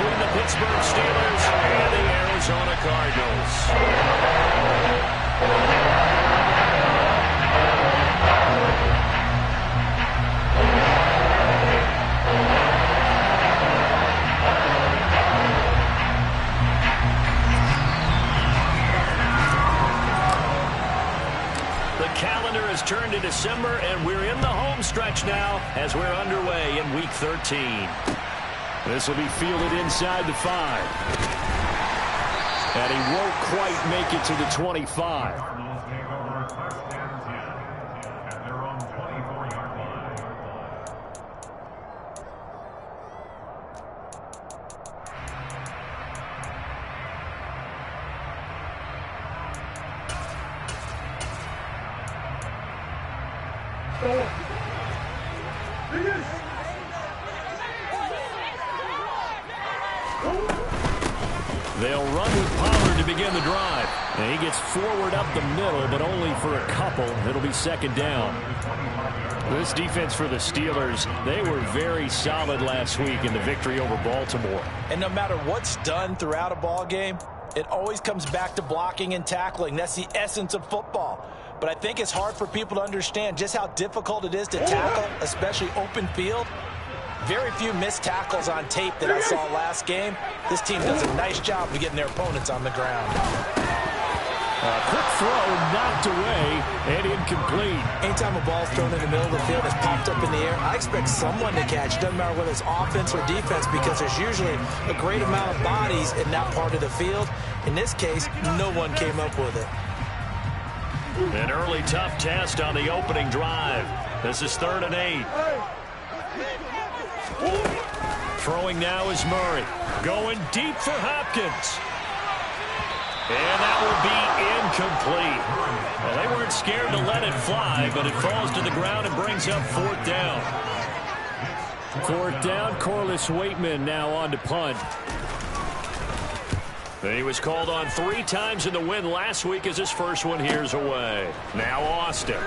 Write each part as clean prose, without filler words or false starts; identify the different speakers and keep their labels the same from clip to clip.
Speaker 1: between the Pittsburgh Steelers and the Arizona Cardinals. The calendar has turned to December, and we're in the home stretch now as we're underway in Week 13. This will be fielded inside the 5. And he won't quite make it to the 25. They'll run with Pollard to begin the drive. And he gets forward up the middle, but only for a couple. It'll be second down. This defense for the Steelers, they were very solid last week in the victory over Baltimore.
Speaker 2: And no matter what's done throughout a ball game, it always comes back to blocking and tackling. That's the essence of football. But I think it's hard for people to understand just how difficult it is to tackle, especially open field. Very few missed tackles on tape that I saw last game. This team does a nice job of getting their opponents on the ground.
Speaker 1: A quick throw knocked away and incomplete.
Speaker 2: Anytime a ball's thrown in the middle of the field, it's popped up in the air, I expect someone to catch. Doesn't matter whether it's offense or defense, because there's usually a great amount of bodies in that part of the field. In this case, no one came up with it.
Speaker 1: An early tough test on the opening drive. This is 3rd and 8. Throwing now is Murray. Going deep for Hopkins. And that will be incomplete. Well, they weren't scared to let it fly, but it falls to the ground and brings up 4th down. 4th down, Corliss Waitman now on to punt. He was called on 3 times in the win last week as his first one here's away. Now Austin.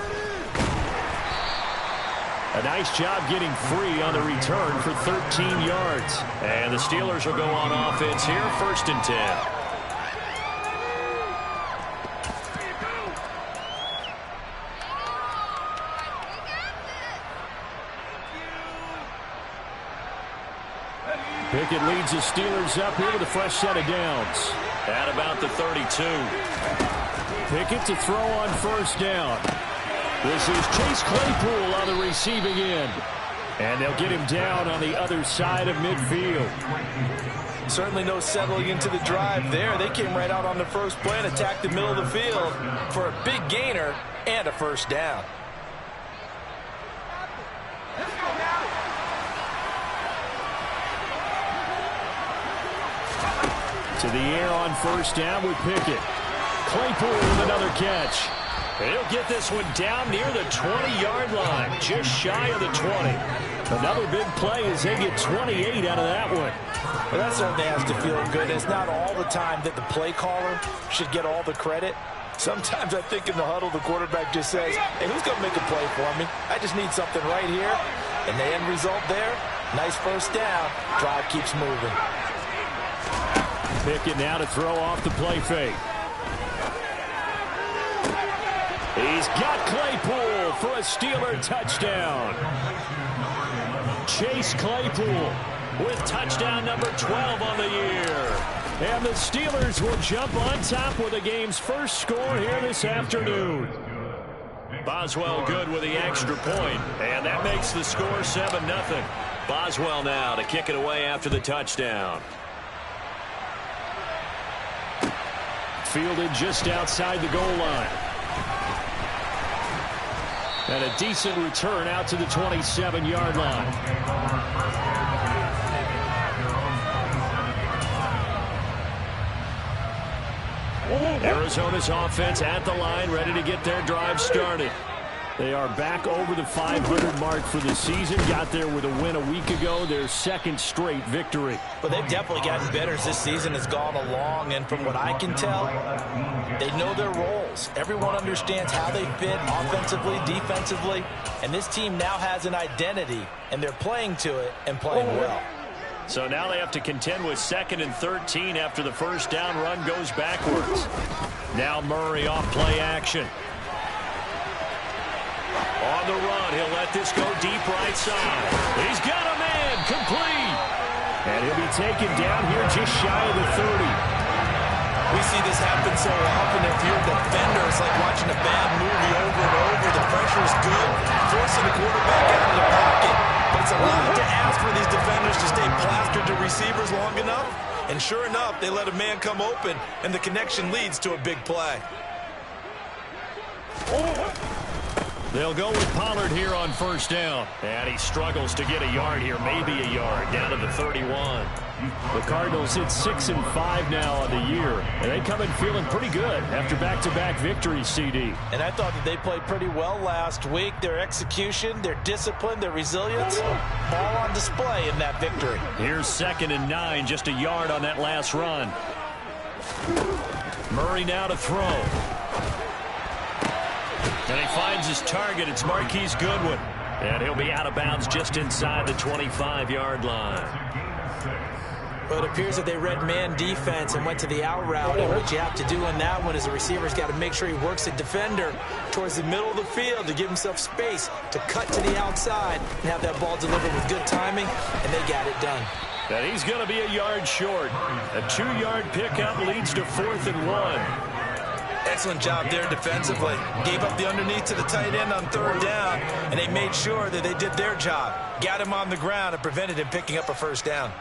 Speaker 1: A nice job getting free on the return for 13 yards. And the Steelers will go on offense here, 1st and 10. Pickett leads the Steelers up here with a fresh set of downs. At about the 32. Pickett to throw on 1st down. This is Chase Claypool on the receiving end. And they'll get him down on the other side of midfield.
Speaker 2: Certainly no settling into the drive there. They came right out on the first play and attacked the middle of the field for a big gainer and a 1st down.
Speaker 1: To the air on 1st down with Pickett. Claypool with another catch. He'll get this one down near the 20-yard line, just shy of the 20. Another big play as they get 28 out of that one.
Speaker 2: Well, that certainly has to feel good. It's not all the time that the play caller should get all the credit. Sometimes I think in the huddle, the quarterback just says, hey, who's going to make a play for me? I just need something right here. And the end result there, nice 1st down. Drive keeps moving.
Speaker 1: Pickett now to throw off the play fake. He's got Claypool for a Steeler touchdown. Chase Claypool with touchdown number 12 on the year. And the Steelers will jump on top with the game's first score here this afternoon. Boswell good with the extra point, and that makes the score 7-0. Boswell now to kick it away after the touchdown. Fielded just outside the goal line. And a decent return out to the 27-yard line. Arizona's offense at the line, ready to get their drive started. They are back over the 500 mark for the season. Got there with a win a week ago, their 2nd straight victory.
Speaker 2: But they've definitely gotten better as this season has gone along. And from what I can tell, they know their roles. Everyone understands how they fit offensively, defensively. And this team now has an identity, and they're playing to it and playing well.
Speaker 1: So now they have to contend with 2nd and 13 after the first down run goes backwards. Now Murray off play action. On the run, he'll let this go deep right side. He's got a man, complete. And he'll be taken down here just shy of the 30.
Speaker 2: We see this happen so often. If you're a defender, it's like watching a bad movie over and over. The pressure is good, forcing the quarterback out of the pocket. But it's a lot to ask for these defenders to stay plastered to receivers long enough. And sure enough, they let a man come open, and the connection leads to a big play.
Speaker 1: They'll go with Pollard here on first down. And he struggles to get a yard here, maybe a yard, down to the 31. The Cardinals hit 6-5 now on the year, and they come in feeling pretty good after back-to-back victories, CD.
Speaker 2: And I thought that they played pretty well last week. Their execution, their discipline, their resilience, all on display in that victory.
Speaker 1: Here's 2nd and 9, just a yard on that last run. Murray now to throw. And he finds his target. It's Marquise Goodwin. And he'll be out of bounds just inside the 25-yard line.
Speaker 3: Well, it appears that they read man defense and went to the out route. And what you have to do in that one is the receiver's got to make sure he works the defender towards the middle of the field to give himself space to cut to the outside and have that ball delivered with good timing, and they got it done.
Speaker 1: And he's going to be a yard short. A 2-yard pickup leads to 4th and 1.
Speaker 2: Excellent job there defensively. Gave up the underneath to the tight end on 3rd down, and they made sure that they did their job. Got him on the ground and prevented him picking up a first down.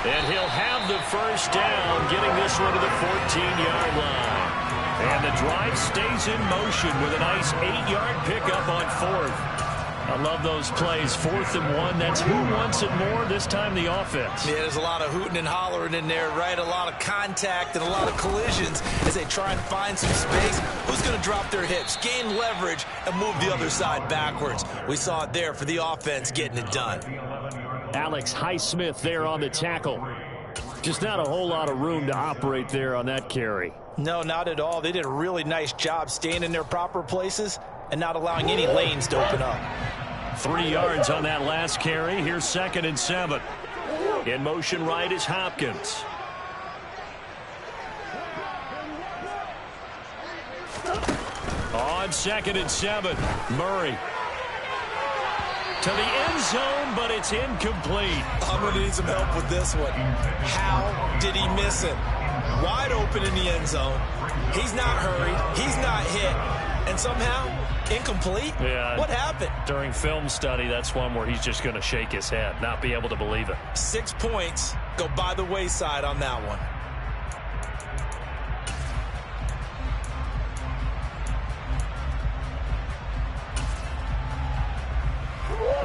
Speaker 1: And he'll have the first down, getting this one to the 14-yard line. And the drive stays in motion with a nice 8-yard pickup on 4th. I love those plays. 4th and 1. That's who wants it more, this time the offense.
Speaker 2: Yeah, there's a lot of hooting and hollering in there, right? A lot of contact and a lot of collisions as they try and find some space. Who's going to drop their hips, gain leverage, and move the other side backwards? We saw it there for the offense getting it done.
Speaker 1: Alex Highsmith there on the tackle. Just not a whole lot of room to operate there on that carry.
Speaker 2: No, not at all. They did a really nice job staying in their proper places and not allowing any lanes to open up.
Speaker 1: 3 yards on that last carry. Here's 2nd and 7. In motion right is Hopkins. On 2nd and 7, Murray. To the end zone, but it's incomplete.
Speaker 2: I'm going to need some help with this one. How did he miss it? Wide open in the end zone. He's not hurried. He's not hit. And somehow, incomplete?
Speaker 1: Yeah.
Speaker 2: What happened?
Speaker 1: During film study, that's one where he's just going to shake his head, not be able to believe it.
Speaker 2: 6 points go by the wayside on that one.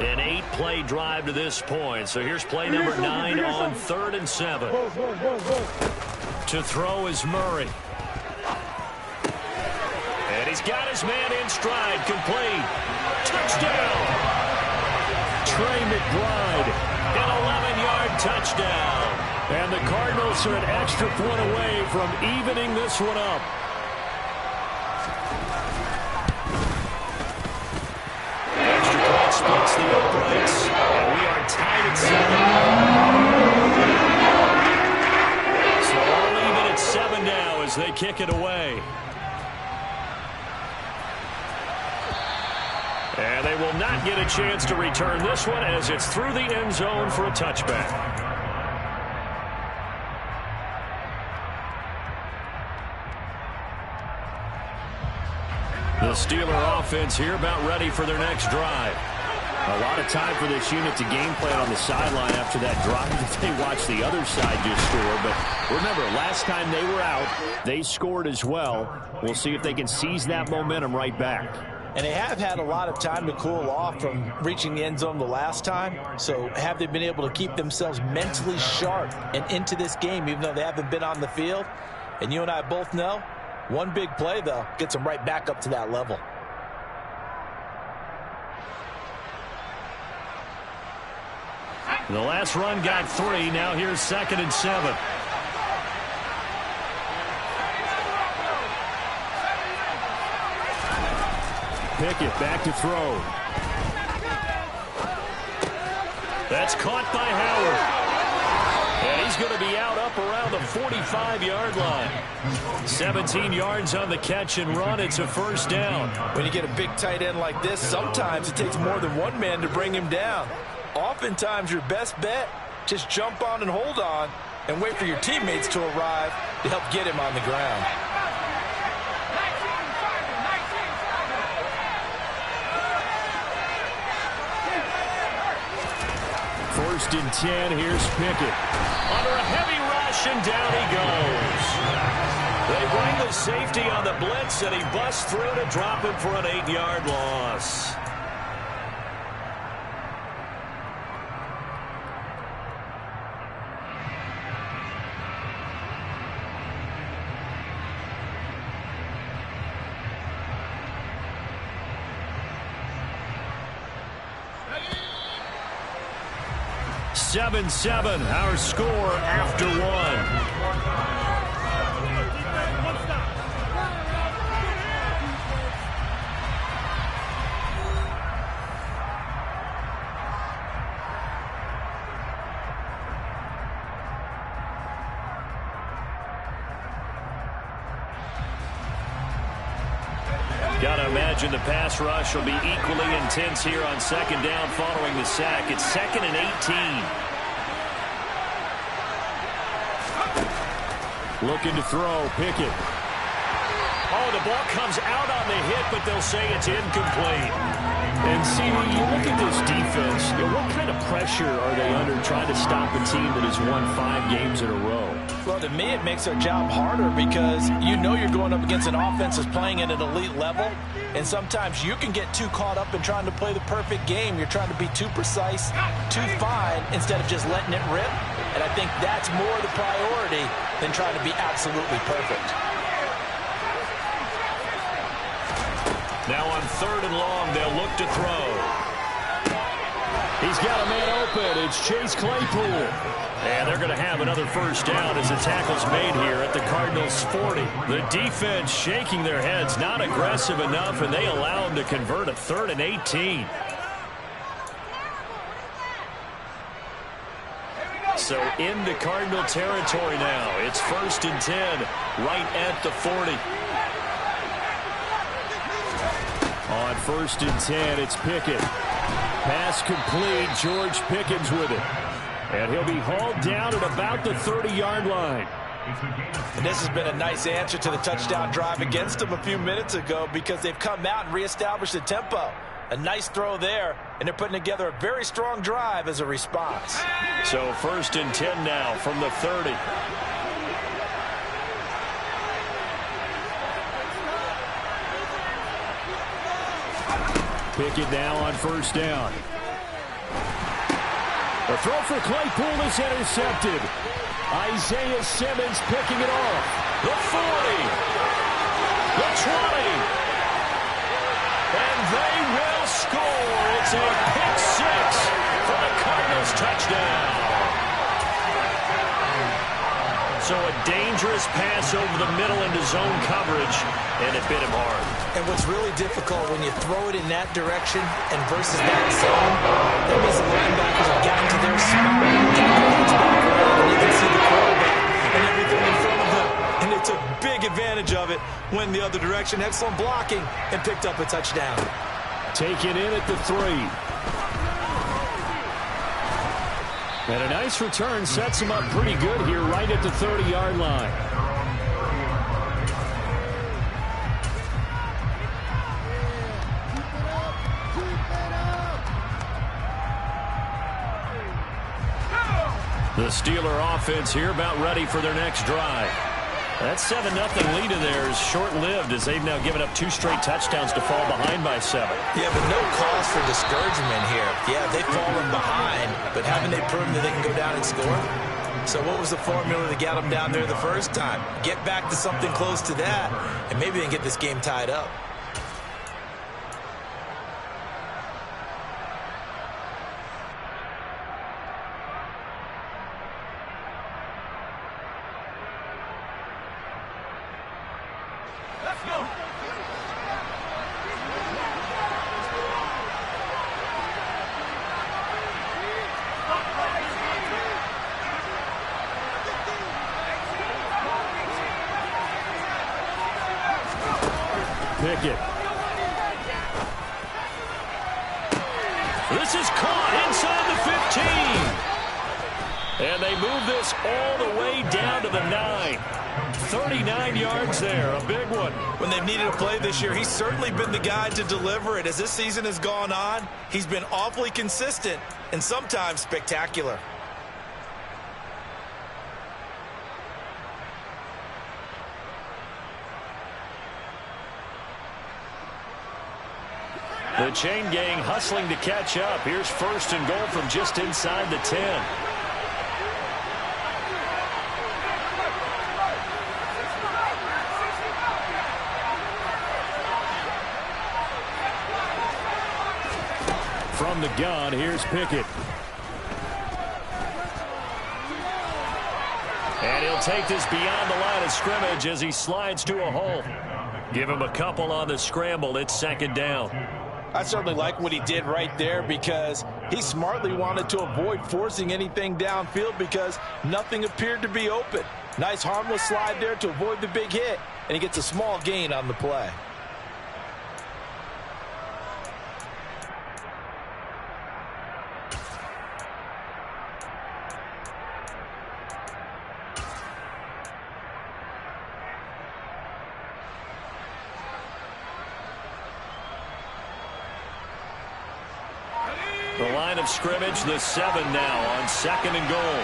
Speaker 1: An 8-play drive to this point. So here's play number 9 on 3rd and 7. To throw is Murray. And he's got his man in stride, complete. Touchdown! Trey McBride, an 11-yard touchdown. And the Cardinals are an extra point away from evening this one up. Extra point splits the uprights, and we are tied at 7. So all even at 7 now as they kick it away. And they will not get a chance to return this one as it's through the end zone for a touchback. The Steeler offense here about ready for their next drive. A lot of time for this unit to game plan on the sideline after that drive that they watched the other side just score. But remember, last time they were out, they scored as well. We'll see if they can seize that momentum right back.
Speaker 2: And they have had a lot of time to cool off from reaching the end zone the last time. So have they been able to keep themselves mentally sharp and into this game, even though they haven't been on the field? And you and I both know, one big play, though, gets them right back up to that level.
Speaker 1: The last run got 3. Now here's 2nd and 7. Pickett back to throw. That's caught by Howard. And he's going to be out up around the 45-yard line. 17 yards on the catch and run. It's a first down.
Speaker 2: When you get a big tight end like this, sometimes it takes more than one man to bring him down. Oftentimes, your best bet, just jump on and hold on and wait for your teammates to arrive to help get him on the ground.
Speaker 1: First and 10, here's Pickett. Under a heavy rush, and down he goes. They bring the safety on the blitz, and he busts through to drop him for an 8-yard loss. Seven, our score after 1. Gotta imagine the pass rush will be equally intense here on 2nd down following the sack. It's 2nd and 18. Looking to throw, Pickett. Oh, the ball comes out on the hit, but they'll say it's incomplete. And see, when you look at this defense, what kind of pressure are they under trying to stop a team that has won 5 games in a row?
Speaker 2: Well, to me, it makes their job harder because you know you're going up against an offense that's playing at an elite level, and sometimes you can get too caught up in trying to play the perfect game. You're trying to be too precise, too fine, instead of just letting it rip. And I think that's more the priority than trying to be absolutely perfect.
Speaker 1: Now on 3rd and long, they'll look to throw. He's got a man open. It's Chase Claypool. And they're going to have another first down as the tackle's made here at the Cardinals' 40. The defense shaking their heads, not aggressive enough, and they allow them to convert a 3rd and 18. So into Cardinal territory now. It's 1st and 10, right at the 40. On 1st and 10, it's Pickett. Pass complete. George Pickens with it. And he'll be hauled down at about the 30-yard line.
Speaker 2: And this has been a nice answer to the touchdown drive against them a few minutes ago because they've come out and reestablished the tempo. A nice throw there, and they're putting together a very strong drive as a response.
Speaker 1: So 1st and 10 now from the 30. Pickett now on 1st down. The throw for Claypool is intercepted. Isaiah Simmons picking it off. The 40. The 20. And they will score. It's a pick 6 for the Cardinals touchdown. So a dangerous pass over the middle into zone coverage, and it bit him hard.
Speaker 3: And what's really difficult when you throw it in that direction and versus that zone, that means the linebackers have gotten to their spot. And you can see the quarterback and everything in front of them. And they took big advantage of it, went the other direction. Excellent blocking, and picked up a touchdown.
Speaker 1: Taken in at the 3. And a nice return sets him up pretty good here right at the 30-yard line. The Steeler offense here about ready for their next drive. That 7-0 lead of theirs short-lived as they've now given up 2 straight touchdowns to fall behind by 7.
Speaker 3: Yeah, but no cause for discouragement here. Yeah, they've fallen behind, but haven't they proven that they can go down and score? So what was the formula that got them down there the first time? Get back to something close to that, and maybe they can get this game tied up.
Speaker 1: Pickett. This is caught inside the 15. And they move this all the way down to the 9. 39 yards there, a big one.
Speaker 3: When they've needed a play this year, he's certainly been the guy to deliver it. As this season has gone on, he's been awfully consistent and sometimes spectacular.
Speaker 1: The chain gang hustling to catch up. Here's 1st and goal from just inside the 10. From the gun, here's Pickett. And he'll take this beyond the line of scrimmage as he slides to a hole. Give him a couple on the scramble. It's 2nd down.
Speaker 2: I certainly like what he did right there because he smartly wanted to avoid forcing anything downfield because nothing appeared to be open. Nice harmless slide there to avoid the big hit, and he gets a small gain on the play.
Speaker 1: The line of scrimmage, the 7 now on 2nd and goal.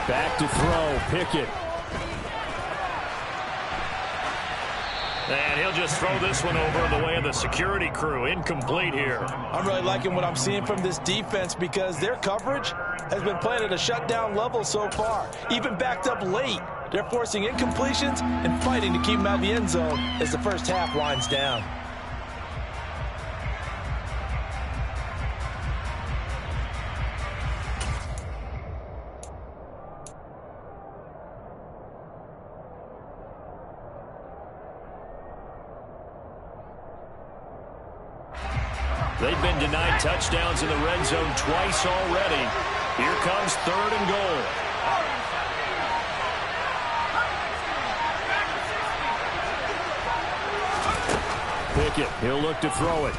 Speaker 1: Back to throw, Pickett. And he'll just throw this one over the way of the security crew. Incomplete here.
Speaker 2: I'm really liking what I'm seeing from this defense because their coverage has been playing at a shutdown level so far. Even backed up late, they're forcing incompletions and fighting to keep them out of the end zone as the first half winds down.
Speaker 1: They've been denied touchdowns in the red zone twice already. Here comes 3rd and goal. Pickett, he'll look to throw it.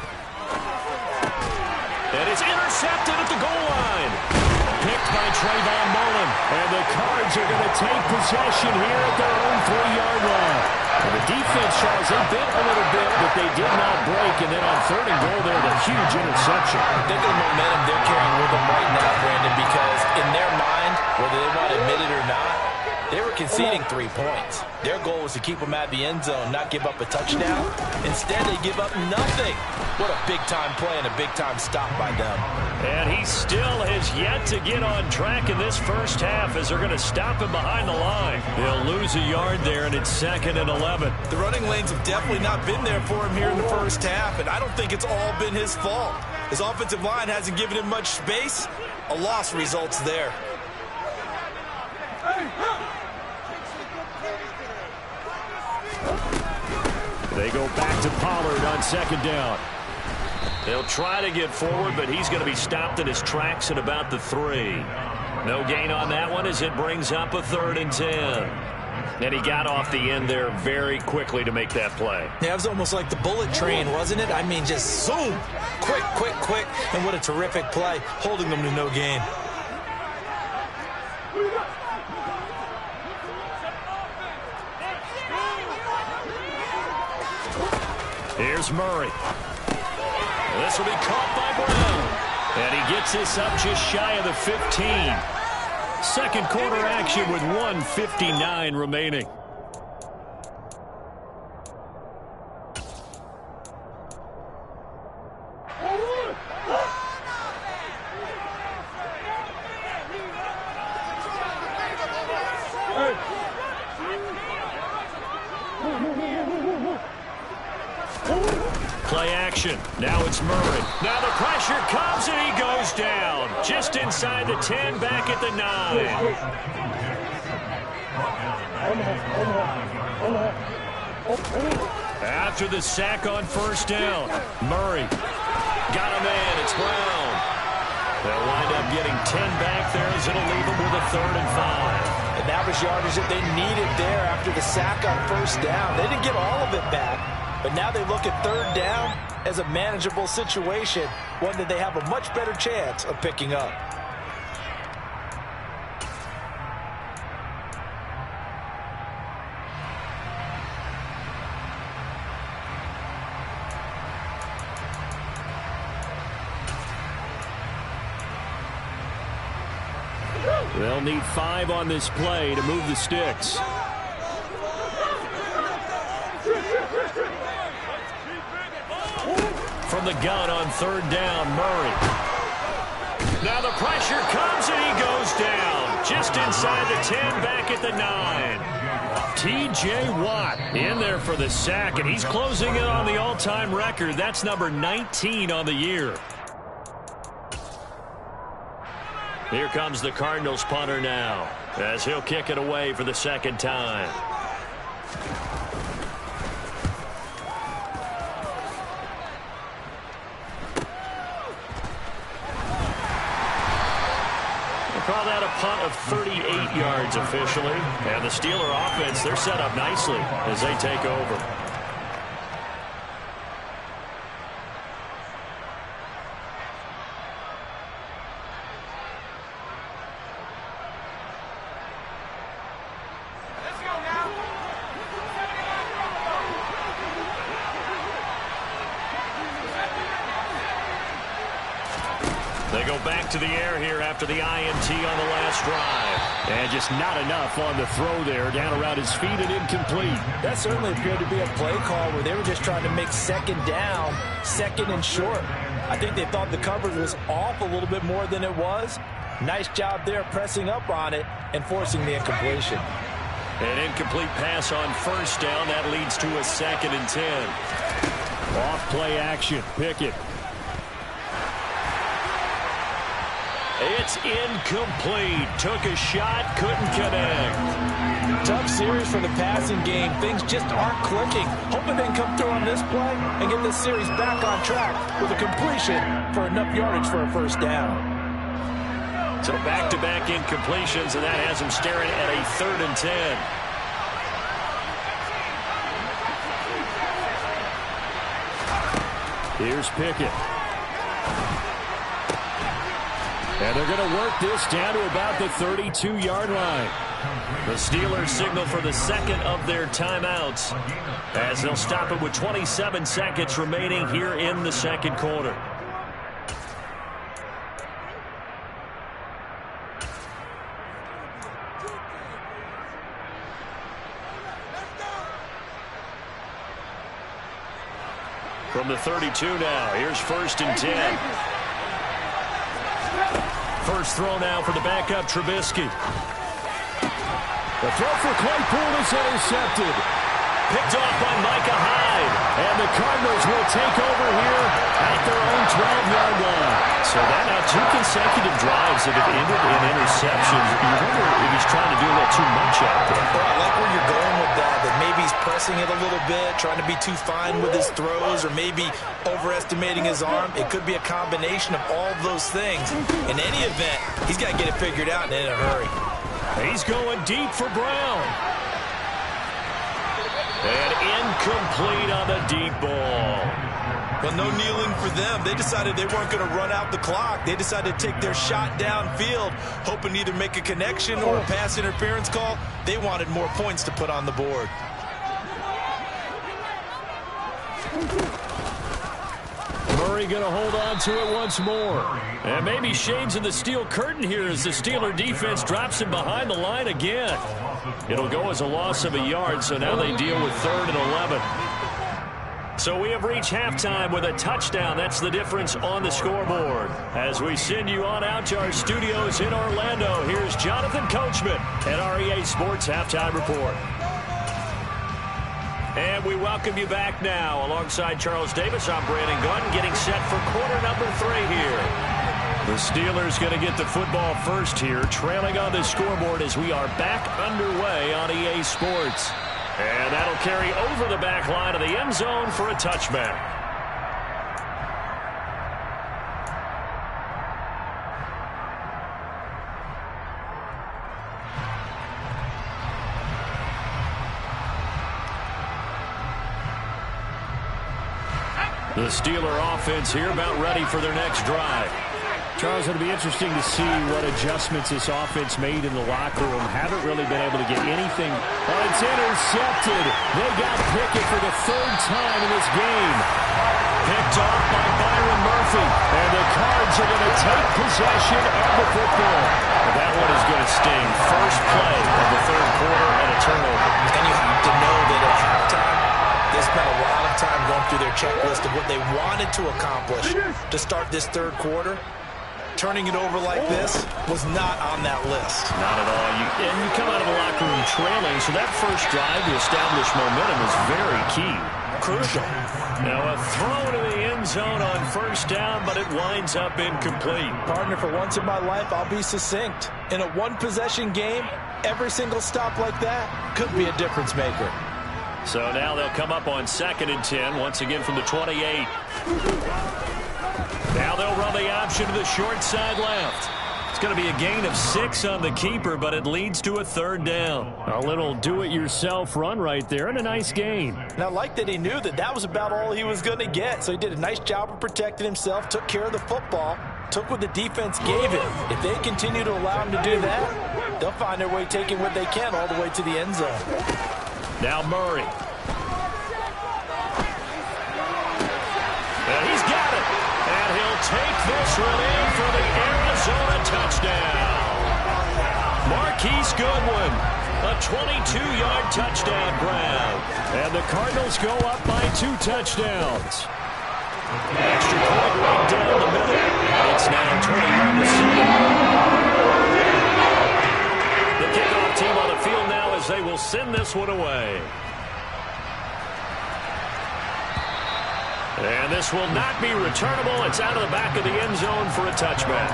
Speaker 1: And it's intercepted at the goal line. Picked by Trayvon Mullen. And the Cards are going to take possession here at their own 3-yard line. And the defense, Charles, they bit a little bit, but they did not break. And then on 3rd and goal there, the huge interception.
Speaker 2: Think of the momentum they're carrying with them right now, Brandon, because in their mind, whether they want to admit it or not, they were conceding 3 points. Their goal was to keep them out of the end zone, not give up a touchdown. Instead, they give up nothing. What a big-time play and a big-time stop by them.
Speaker 1: And he still has yet to get on track in this first half as they're going to stop him behind the line. They'll lose a yard there, and it's 2nd and 11.
Speaker 3: The running lanes have definitely not been there for him here in the first half, and I don't think it's all been his fault. His offensive line hasn't given him much space. A loss results there.
Speaker 1: They go back to Pollard on 2nd down. They'll try to get forward, but he's going to be stopped in his tracks at about the 3. No gain on that one as it brings up a 3rd and 10. And he got off the end there very quickly to make that play.
Speaker 3: Yeah, it was almost like the bullet train, wasn't it? I mean, just zoom. Quick, quick, quick. And what a terrific play, holding them to no gain.
Speaker 1: Here's Murray. This will be caught by Brown. And he gets this up just shy of the 15. Second quarter action with 1:59 remaining. Play action. Now it's Murray. Now the pressure comes and he goes down. Just inside the 10, back at the 9. After the sack on 1st down, Murray got a man. It's Brown. They'll wind up getting 10 back there as it'll leave them with a 3rd and 5.
Speaker 2: And that was yardage that they needed there after the sack on first down. They didn't get all of it back, but now they look at third down as a manageable situation, one that they have a much better chance of picking up.
Speaker 1: They'll need 5 on this play to move the sticks. From the gun on third down, Murray. Now the pressure comes and he goes down. Just inside the 10, back at the 9. T.J. Watt in there for the sack, and he's closing in on the all-time record. That's number 19 on the year. Here comes the Cardinals punter now, as he'll kick it away for the second time. We'll call that a punt of 38 yards officially. And the Steeler offense, they're set up nicely as they take over. They go back to the air here after the INT on the last drive. And just not enough on the throw there. Down around his feet and incomplete.
Speaker 2: That certainly appeared to be a play call where they were just trying to make second down, second and short. I think they thought the coverage was off a little bit more than it was. Nice job there pressing up on it and forcing the incompletion.
Speaker 1: An incomplete pass on first down. That leads to a 2nd and 10. Off play action. Pickett. It's incomplete. Took a shot, couldn't connect.
Speaker 2: Tough series for the passing game. Things just aren't clicking. Hoping they can come through on this play and get this series back on track with a completion for enough yardage for a first down.
Speaker 1: So back-to-back incompletions, and that has him staring at a 3rd and 10. Here's Pickett. And they're going to work this down to about the 32-yard line. The Steelers signal for the second of their timeouts as they'll stop it with 27 seconds remaining here in the second quarter. From the 32 now, here's 1st and 10. First throw now for the backup, Trubisky. The throw for Claypool is intercepted. Picked off by Micah Hyde. And the Cardinals will take over here at their own 12-yard line. So that now 2 consecutive drives that have ended in interceptions. You wonder if he's trying to do a little too much out there.
Speaker 2: Well, I like where you're going with that maybe he's pressing it a little bit, trying to be too fine with his throws, or maybe overestimating his arm. It could be a combination of all those things. In any event, he's got to get it figured out and in a hurry.
Speaker 1: He's going deep for Brown. And incomplete on the deep ball.
Speaker 2: Well, no kneeling for them. They decided they weren't going to run out the clock. They decided to take their shot downfield, hoping to either make a connection or a pass interference call. They wanted more points to put on the board.
Speaker 1: Murray going to hold on to it once more. And maybe shades in the steel curtain here as the Steeler defense drops him behind the line again. It'll go as a loss of a yard, so now they deal with 3rd and 11. So we have reached halftime with a touchdown. That's the difference on the scoreboard. As we send you on out to our studios in Orlando, here's Jonathan Coachman at REA Sports Halftime Report. And we welcome you back now. Alongside Charles Davis, I'm Brandon Gunn, getting set for quarter number 3 here. The Steelers going to get the football first here, trailing on the scoreboard as we are back underway on EA Sports. And that'll carry over the back line of the end zone for a touchback. The Steeler offense here about ready for their next drive. Charles, it'll be interesting to see what adjustments this offense made in the locker room. Haven't really been able to get anything. Oh, it's intercepted. They got Pickett for the third time in this game. Picked off by Byron Murphy. And the Cards are going to take possession of the football. That one is going to sting. First play of the third quarter and a turnover.
Speaker 3: And you have to know that at halftime, they spent a lot of time going through their checklist of what they wanted to accomplish to start this third quarter. Turning it over like this was not on that list.
Speaker 1: Not at all. And you come out of the locker room trailing, so that first drive to establish momentum is very key.
Speaker 3: Crucial.
Speaker 1: Now a throw to the end zone on first down, but it winds up incomplete.
Speaker 2: Partner, for once in my life, I'll be succinct. In a one-possession game, every single stop like that could be a difference maker.
Speaker 1: So now they'll come up on 2nd and 10, once again from the 28. Now they'll run the option to the short side left. It's going to be a gain of 6 on the keeper, but it leads to a third down. A little do-it-yourself run right there, and a nice gain.
Speaker 2: And I like that he knew that that was about all he was going to get. So he did a nice job of protecting himself, took care of the football, took what the defense gave him. If they continue to allow him to do that, they'll find their way taking what they can all the way to the end zone.
Speaker 1: Now Murray. And he's got it. And he'll take this one in for the Arizona touchdown. Marquise Goodwin, a 22-yard touchdown grab. And the Cardinals go up by 2 touchdowns. Extra point right down the middle. It's now 21-7. The kickoff team on the field now as they will send this one away. And this will not be returnable. It's out of the back of the end zone for a touchback.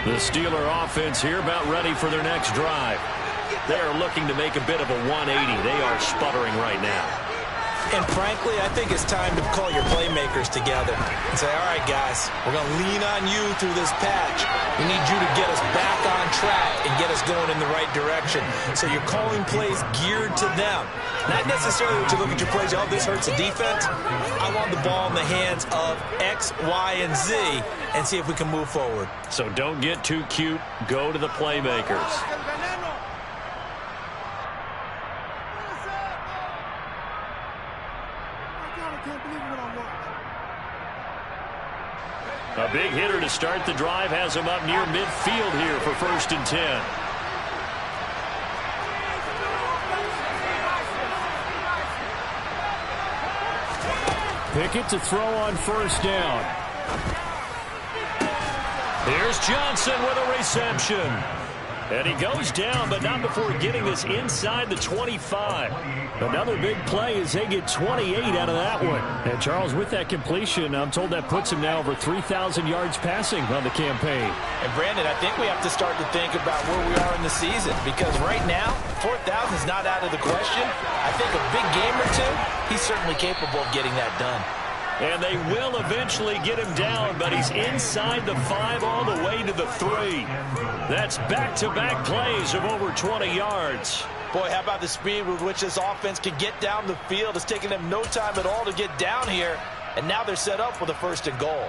Speaker 1: The Steeler offense here about ready for their next drive. They are looking to make a bit of a 180. They are sputtering right now.
Speaker 3: And frankly, I think it's time to call your playmakers together and say, all right, guys, we're going to lean on you through this patch. We need you to get us back on track and get us going in the right direction. So you're calling plays geared to them. Not necessarily that you look at your plays, oh, this hurts the defense. I want the ball in the hands of X, Y, and Z and see if we can move forward.
Speaker 1: So don't get too cute. Go to the playmakers. A big hitter to start the drive has him up near midfield here for 1st and 10. Pickett to throw on first down. Here's Johnson with a reception. And he goes down, but not before getting this inside the 25. Another big play as they get 28 out of that one. And Charles, with that completion, I'm told that puts him now over 3,000 yards passing on the campaign.
Speaker 2: And Brandon, I think we have to start to think about where we are in the season, because right now, 4,000 is not out of the question. I think a big game or two, he's certainly capable of getting that done.
Speaker 1: And they will eventually get him down, but he's inside the 5 all the way to the 3. That's back-to-back plays of over 20 yards.
Speaker 2: Boy, how about the speed with which this offense can get down the field? It's taken them no time at all to get down here, and now they're set up with a 1st and goal.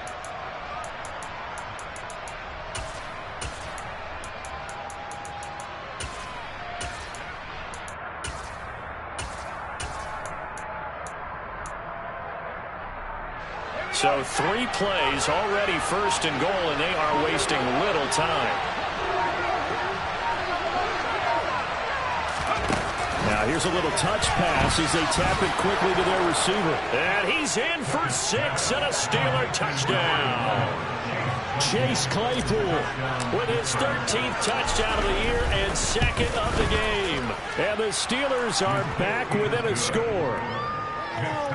Speaker 1: So 3 plays already 1st and goal, and they are wasting little time. Now here's a little touch pass as they tap it quickly to their receiver. And he's in for 6 and a Steeler touchdown. Chase Claypool with his 13th touchdown of the year and 2nd of the game. And the Steelers are back within a score.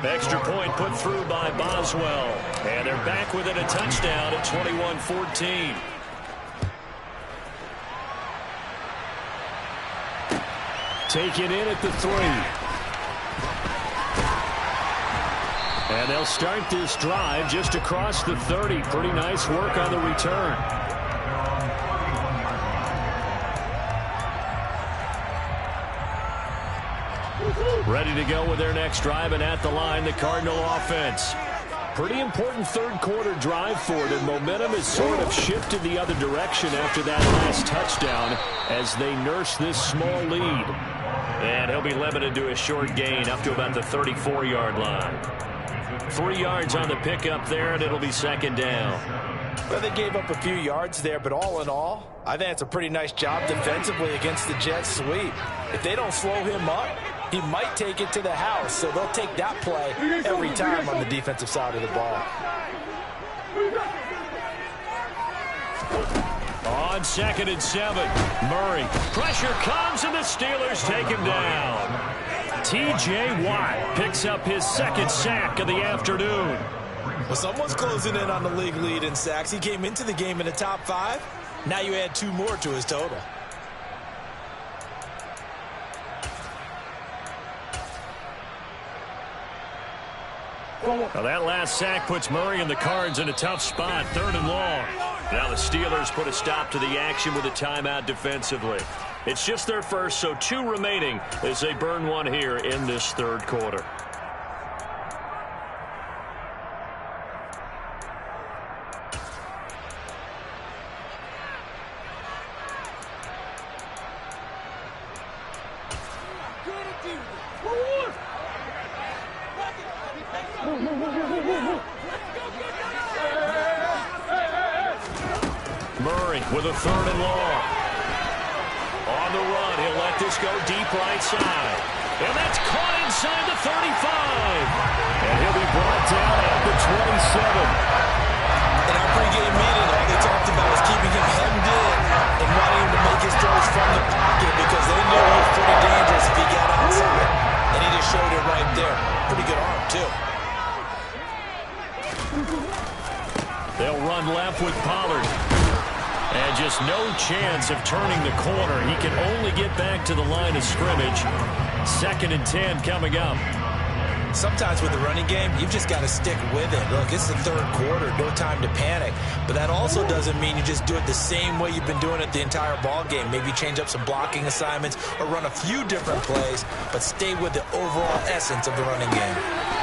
Speaker 1: Extra point put through by Boswell. And they're back within a touchdown at 21-14. taken in at the 3. And they'll start this drive just across the 30. Pretty nice work on the return. Ready to go with their next drive, and at the line, the Cardinal offense. Pretty important third quarter drive for them. Momentum has sort of shifted the other direction after that last touchdown as they nurse this small lead. And he'll be limited to a short gain up to about the 34-yard line. 3 yards on the pickup there, and it'll be second down.
Speaker 2: Well, they gave up a few yards there, but all in all, I think it's a pretty nice job defensively against the Jets sweep. If they don't slow him up, he might take it to the house, so they'll take that play every time on the defensive side of the ball.
Speaker 1: On 2nd and 7, Murray. Pressure comes, and the Steelers take him down. T.J. Watt picks up his second sack of the afternoon.
Speaker 3: Well, someone's closing in on the league lead in sacks. He came into the game in the top 5. Now you add 2 more to his total.
Speaker 1: Now that last sack puts Murray and the Cards in a tough spot, 3rd and long. Now the Steelers put a stop to the action with a timeout defensively. It's just their first, so 2 remaining as they burn one here in this third quarter. Murray with a 3rd and long. On the run, he'll let this go deep right side. And that's caught inside the 35. And he'll be brought down at the 27.
Speaker 3: In our pregame meeting, all they talked about was keeping him hemmed in and wanting him to make his throws from the pocket because they knew he was pretty dangerous if he got outside. And he just showed it right there. Pretty good arm, too.
Speaker 1: They'll run left with Pollard. And just no chance of turning the corner. He can only get back to the line of scrimmage. 2nd and 10 coming up.
Speaker 3: Sometimes with the running game, you've just got to stick with it. Look, it's the third quarter, no time to panic. But that also doesn't mean you just do it the same way you've been doing it the entire ball game. Maybe change up some blocking assignments or run a few different plays, but stay with the overall essence of the running game.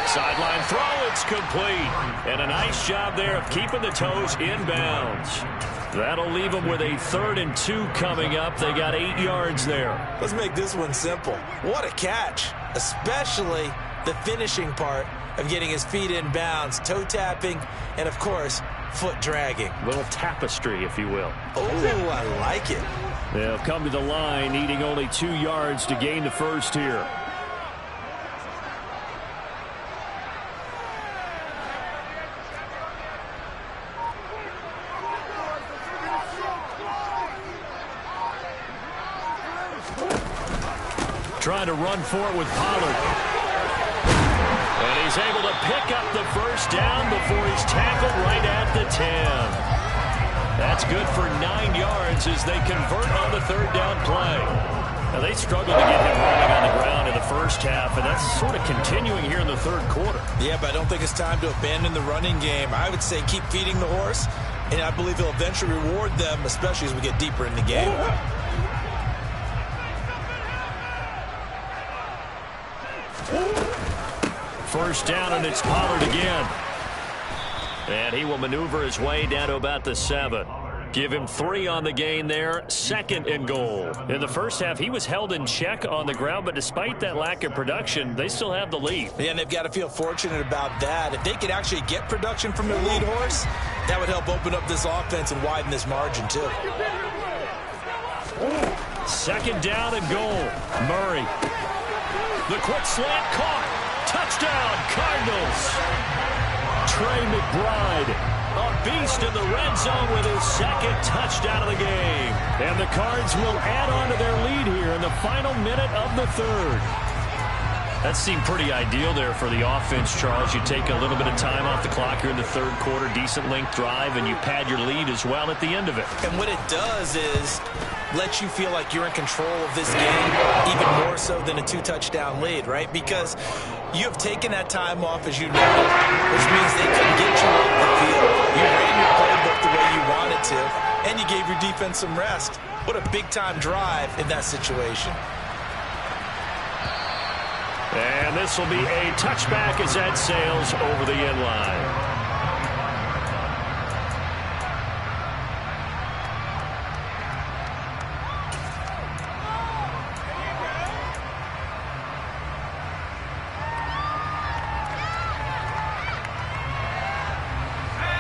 Speaker 1: Sideline throw, it's complete. And a nice job there of keeping the toes inbounds. That'll leave them with a 3rd and 2 coming up. They got 8 yards there.
Speaker 3: Let's make this one simple. What a catch, especially the finishing part of getting his feet in bounds, toe tapping, and of course, foot dragging.
Speaker 1: Little tapestry, if you will.
Speaker 3: Oh, I like it.
Speaker 1: They'll come to the line, needing only 2 yards to gain the first here. Trying to run for it with Pollard. And he's able to pick up the first down before he's tackled right at the 10. That's good for 9 yards as they convert on the 3rd down play. Now, they struggled to get him running on the ground in the first half, and that's sort of continuing here in the third quarter.
Speaker 3: Yeah, but I don't think it's time to abandon the running game. I would say keep feeding the horse, and I believe he'll eventually reward them, especially as we get deeper in the game.
Speaker 1: First down, and it's Pollard again. And he will maneuver his way down to about the 7. Give him 3 on the gain there, 2nd and goal. In the first half, he was held in check on the ground, but despite that lack of production, they still have the lead.
Speaker 3: Yeah, and they've got to feel fortunate about that. If they could actually get production from their lead horse, that would help open up this offense and widen this margin, too.
Speaker 1: 2nd down and goal. Murray. The quick slant caught. Touchdown, Cardinals. Trey McBride, a beast in the red zone with his 2nd touchdown of the game. And the Cards will add on to their lead here in the final minute of the 3rd. That seemed pretty ideal there for the offense, Charles. You take a little bit of time off the clock here in the 3rd quarter, decent length drive, and you pad your lead as well at the end of it.
Speaker 3: And what it does is lets you feel like you're in control of this game even more so than a 2-touchdown lead, right? Because you have taken that time off, as you noted, which means they couldn't get you off the field. You ran your playbook the way you wanted to, and you gave your defense some rest. What a big-time drive in that situation.
Speaker 1: And this will be a touchback as that sails over the end line.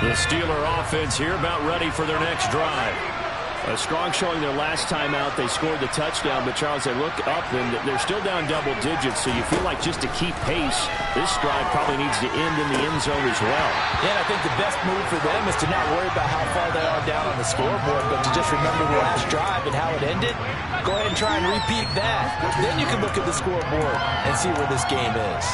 Speaker 1: The Steeler offense here about ready for their next drive. A strong showing their last time out. They scored the touchdown, but Charles, they look up and they're still down double digits, so you feel like just to keep pace, this drive probably needs to end in the end zone as well.
Speaker 3: Yeah, and I think the best move for them is to not worry about how far they are down on the scoreboard, but to just remember the last drive and how it ended. Go ahead and try and repeat that. Then you can look at the scoreboard and see where this game is.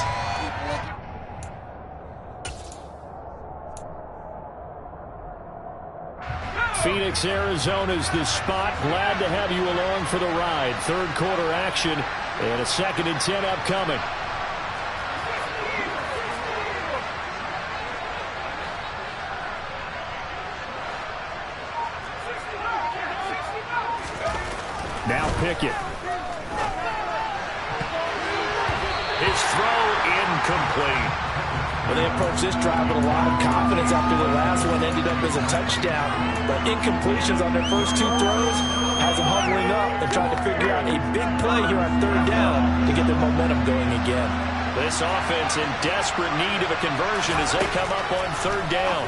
Speaker 1: Phoenix, Arizona's the spot. Glad to have you along for the ride. Third quarter action and a 2nd and 10 upcoming. Now Pickett. His throw incomplete.
Speaker 3: Well, they approached this drive with a lot of confidence after the last one ended up as a touchdown. But incompletions on their first 2 throws has them huddling up and trying to figure out a big play here on 3rd down to get their momentum going again.
Speaker 1: This offense in desperate need of a conversion as they come up on 3rd down.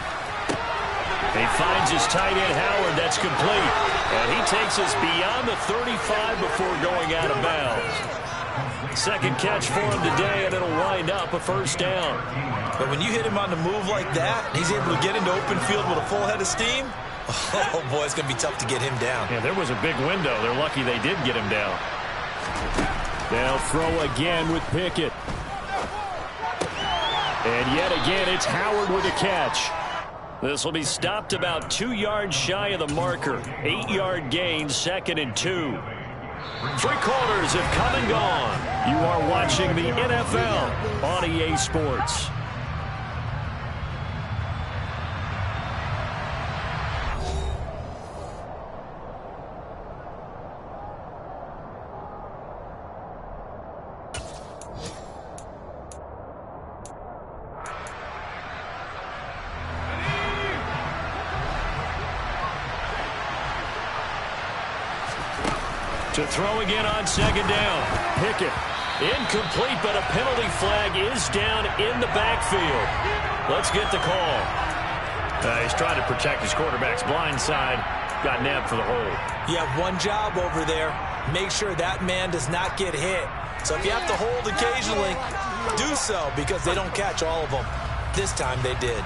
Speaker 1: He finds his tight end Howard. That's complete. And he takes us beyond the 35 before going out of bounds. Second catch for him today, and it'll wind up a 1st down.
Speaker 3: But when you hit him on the move like that, he's able to get into open field with a full head of steam. Oh, boy, it's going to be tough to get him down.
Speaker 1: Yeah, there was a big window. They're lucky they did get him down. They'll throw again with Pickett. And yet again, it's Howard with a catch. This will be stopped about 2 yards shy of the marker. 8-yard gain, 2nd and 2. 3 quarters have come and gone. You are watching the NFL on EA Sports. To throw again on 2nd down. Pickett. Incomplete, but a penalty flag is down in the backfield. Let's get the call. He's trying to protect his quarterback's blind side. Got nabbed for the hold.
Speaker 3: You have one job over there. Make sure that man does not get hit. So if you have to hold occasionally, do so, because they don't catch all of them. This time they did.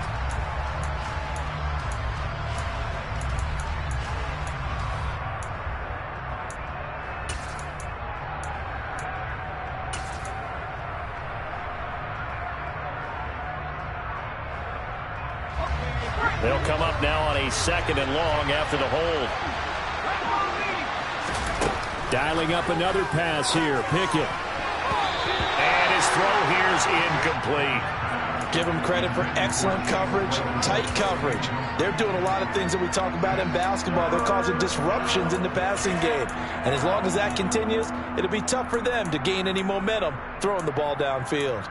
Speaker 1: They'll come up now on a 2nd and long after the hold. Dialing up another pass here. Pickett. And his throw here is incomplete.
Speaker 3: Give them credit for excellent coverage, tight coverage. They're doing a lot of things that we talk about in basketball. They're causing disruptions in the passing game. And as long as that continues, it'll be tough for them to gain any momentum throwing the ball downfield.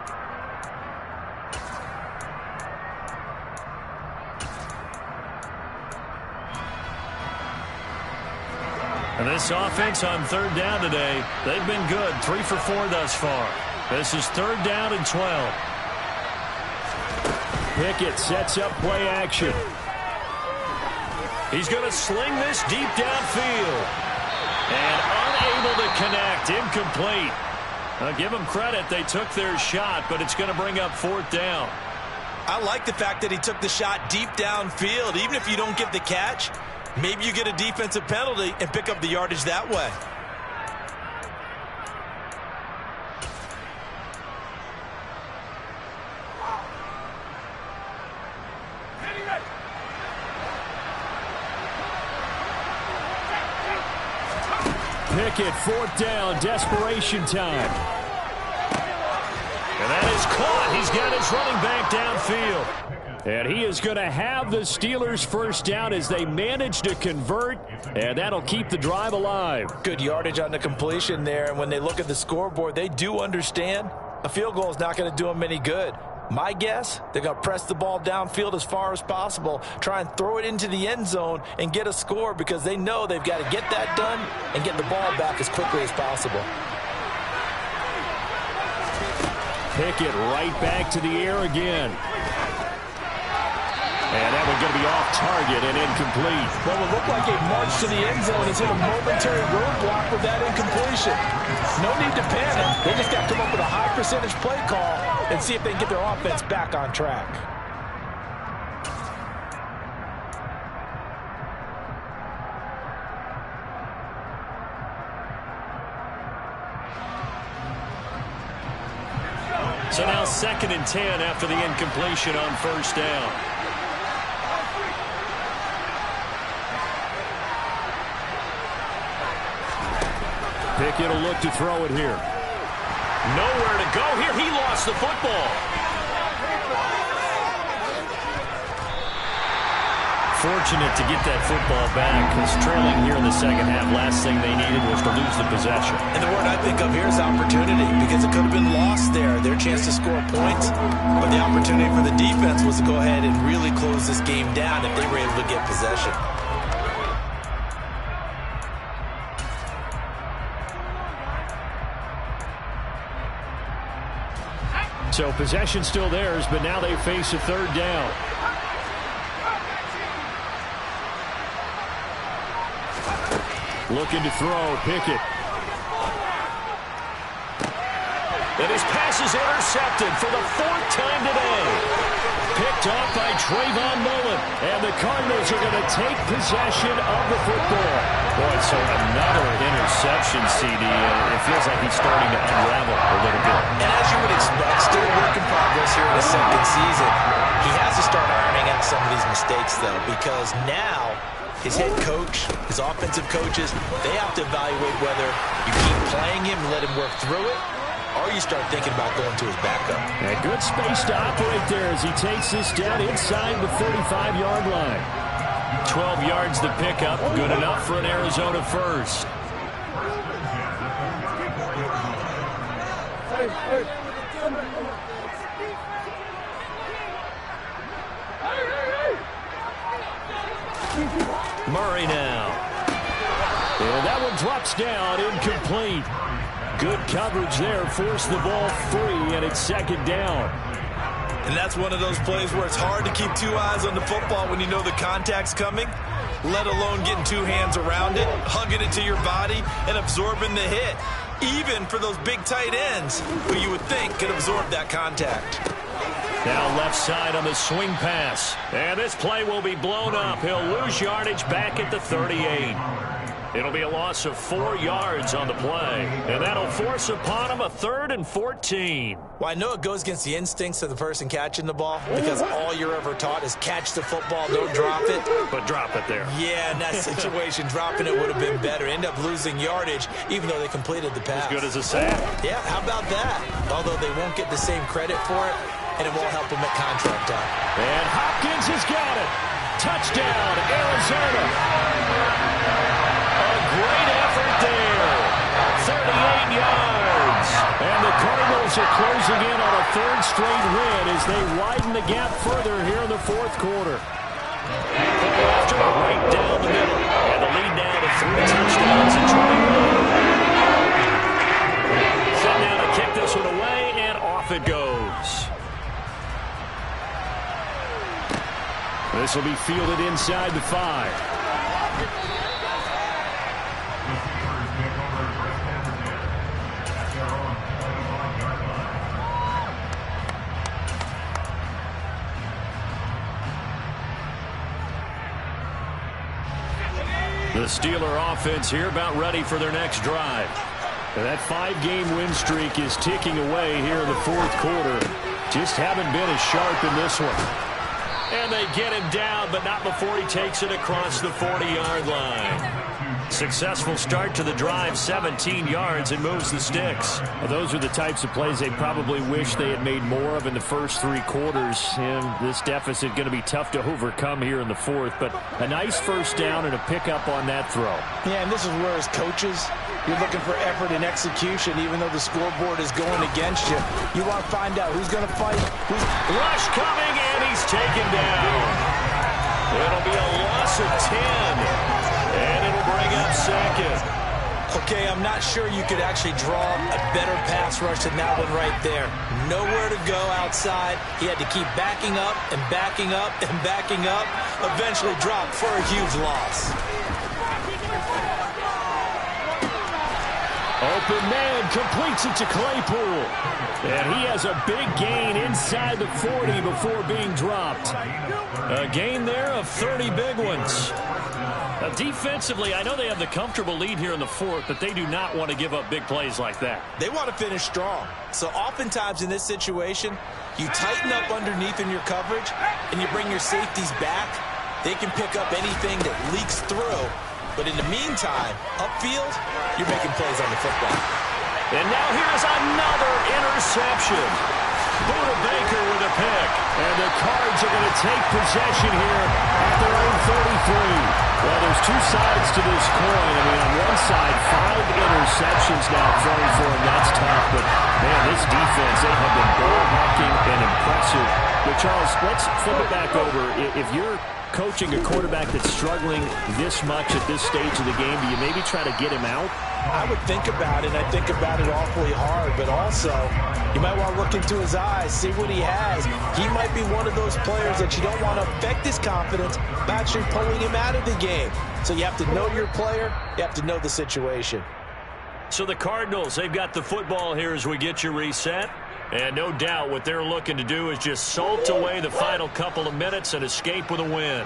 Speaker 1: And this offense on 3rd down today, they've been good. 3 for 4 thus far. This is 3rd down and 12. Pickett sets up play action. He's going to sling this deep downfield. And unable to connect. Incomplete. I'll give them credit. They took their shot, but it's going to bring up 4th down.
Speaker 3: I like the fact that he took the shot deep downfield. Even if you don't get the catch, maybe you get a defensive penalty and pick up the yardage that way.
Speaker 1: Pickett, 4th down, desperation time. And that is caught. He's got his running back downfield. And he is going to have the Steelers' first down as they manage to convert, and that'll keep the drive alive.
Speaker 2: Good yardage on the completion there, and when they look at the scoreboard, they do understand a field goal is not going to do them any good. My guess, they're going to press the ball downfield as far as possible, try and throw it into the end zone and get a score because they know they've got to get that done and get the ball back as quickly as possible.
Speaker 1: Pickett right back to the air again. And that one's going to be off target and incomplete.
Speaker 2: Well, it looked like a march to the end zone has hit a momentary roadblock with that incompletion. No need to panic. They just got to come up with a high percentage play call and see if they can get their offense back on track.
Speaker 1: So now 2nd and 10 after the incompletion on 1st down. Pickett will look to throw it here. Nowhere to go here. He lost the football. Fortunate to get that football back because trailing here in the second half, last thing they needed was to lose the possession.
Speaker 2: And the word I think of here is opportunity because it could have been lost there. Their chance to score points, but the opportunity for the defense was to go ahead and really close this game down if they were able to get possession.
Speaker 1: So possession still theirs, but now they face a 3rd down. Looking to throw, Pickett. And his pass is intercepted for the 4th time today. Picked off by Trayvon Mullen. And the Cardinals are going to take possession of the football. Boy, so another interception, CD. It feels like he's starting to unravel a little bit.
Speaker 2: And as you would expect, still a work in progress here in the 2nd season. He has to start ironing out some of these mistakes, though, because now his head coach, his offensive coaches, they have to evaluate whether you keep playing him and let him work through it, or you start thinking about going to his backup.
Speaker 1: And good space to operate there as he takes this down inside the 35-yard line. 12 yards to pick up, good enough for an Arizona first. Murray now. And that one drops down, incomplete. Good coverage there, forced the ball free, and it's 2nd down.
Speaker 2: And that's one of those plays where it's hard to keep 2 eyes on the football when you know the contact's coming, let alone getting 2 hands around it, hugging it to your body, and absorbing the hit. Even for those big tight ends who you would think could absorb that contact.
Speaker 1: Now left side on the swing pass. And this play will be blown up. He'll lose yardage back at the 38. It'll be a loss of 4 yards on the play. And that'll force upon him a 3rd and 14.
Speaker 2: Well, I know it goes against the instincts of the person catching the ball because all you're ever taught is catch the football, don't drop it.
Speaker 1: But drop it there.
Speaker 2: Yeah, in that situation, dropping it would have been better. End up losing yardage even though they completed the pass.
Speaker 1: As good as a sack.
Speaker 2: Yeah, how about that? Although they won't get the same credit for it, and it won't help them at contract time.
Speaker 1: And Hopkins has got it. Touchdown, Arizona. Great effort there. 38 yards. And the Cardinals are closing in on a 3rd straight win as they widen the gap further here in the 4th quarter. After right down the middle. And the lead now to 3 touchdowns and 21. Set now to kick this one away, and off it goes. This will be fielded inside the 5. The Steeler offense here about ready for their next drive. And that 5-game win streak is ticking away here in the 4th quarter. Just haven't been as sharp in this one. And they get him down, but not before he takes it across the 40-yard line. Successful start to the drive, 17 yards, and moves the sticks. Well, those are the types of plays they probably wish they had made more of in the first 3 quarters. And this deficit going to be tough to overcome here in the 4th. But a nice first down and a pickup on that throw.
Speaker 2: Yeah, and this is where as coaches, you're looking for effort and execution, even though the scoreboard is going against you. You want to find out who's going to fight.
Speaker 1: Rush coming, and he's taken down. It'll be a loss of 10. And it'll bring up second.
Speaker 3: Okay, I'm not sure you could actually draw a better pass rush than that one right there. Nowhere to go outside. He had to keep backing up and backing up and backing up. Eventually dropped for a huge loss.
Speaker 1: Open man completes it to Claypool. And he has a big gain inside the 40 before being dropped. A gain there of 30 big ones. Now, defensively, I know they have the comfortable lead here in the 4th, but they do not want to give up big plays like that.
Speaker 3: They want to finish strong. So oftentimes in this situation, you tighten up underneath in your coverage, and you bring your safeties back. They can pick up anything that leaks through. But in the meantime, upfield, you're making plays on the football.
Speaker 1: And now here's another interception. Buda Baker with a pick. And the Cards are going to take possession here at their own 33. Well, there's 2 sides to this coin. I mean, on one side, 5 interceptions now thrown for him. That's tough. But, man, this defense, they have been ball-hawking and impressive. But, Charles, let's flip it back over. If you're coaching a quarterback that's struggling this much at this stage of the game, do you maybe try to get him out?
Speaker 2: I would think about it, and I think about it awfully hard, but also you might want to look into his eyes, see what he has. He might be one of those players that you don't want to affect his confidence by actually pulling him out of the game. So you have to know your player, you have to know the situation.
Speaker 1: So the Cardinals, they've got the football here as we get you reset. And no doubt what they're looking to do is just salt away the final couple of minutes and escape with a win.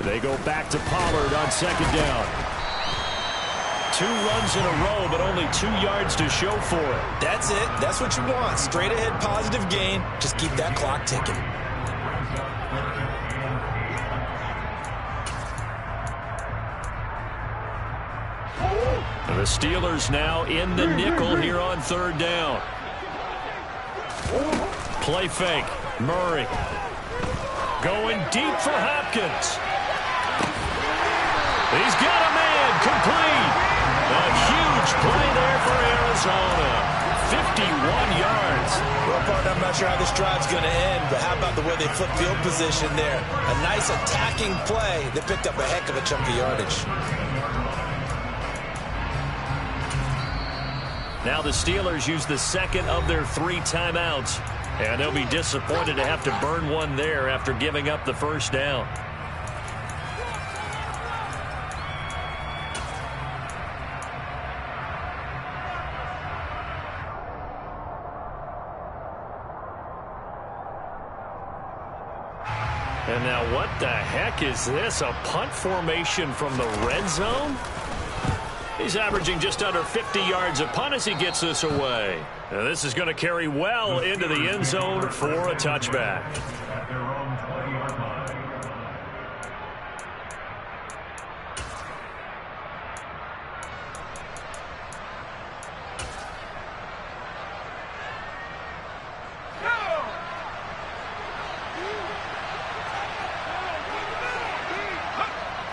Speaker 1: They go back to Pollard on second down. 2 runs in a row, but only 2 yards to show for it.
Speaker 3: That's it. That's what you want. Straight ahead positive gain. Just keep that clock ticking.
Speaker 1: And the Steelers now in the nickel here on 3rd down. Play fake. Murray. Going deep for Hopkins. He's got a man complete. A huge play there for Arizona. 51 yards.
Speaker 3: Well, partner, I'm not sure how this drive's going to end, but how about the way they flip field position there? A nice attacking play that picked up a heck of a chunk of yardage.
Speaker 1: Now the Steelers use the second of their 3 timeouts. And they'll be disappointed to have to burn one there after giving up the first down. And now what the heck is this? A punt formation from the red zone? He's averaging just under 50 yards a punt as he gets this away. Now this is going to carry well into the end zone for a touchback.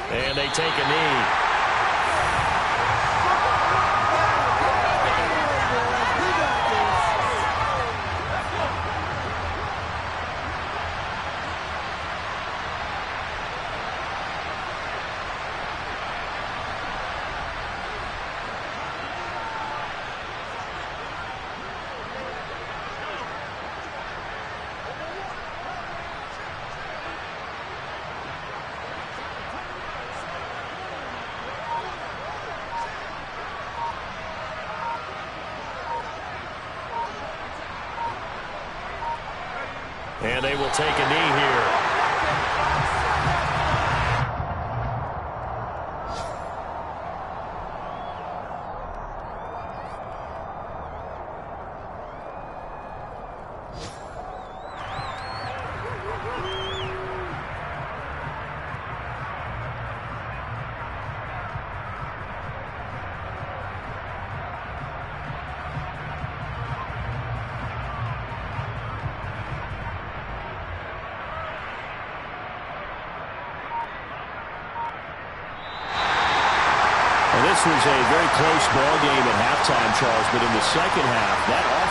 Speaker 1: And they take a knee. And they will take a knee here. this was a very close ball game at halftime, Charles, but in the second half, that offense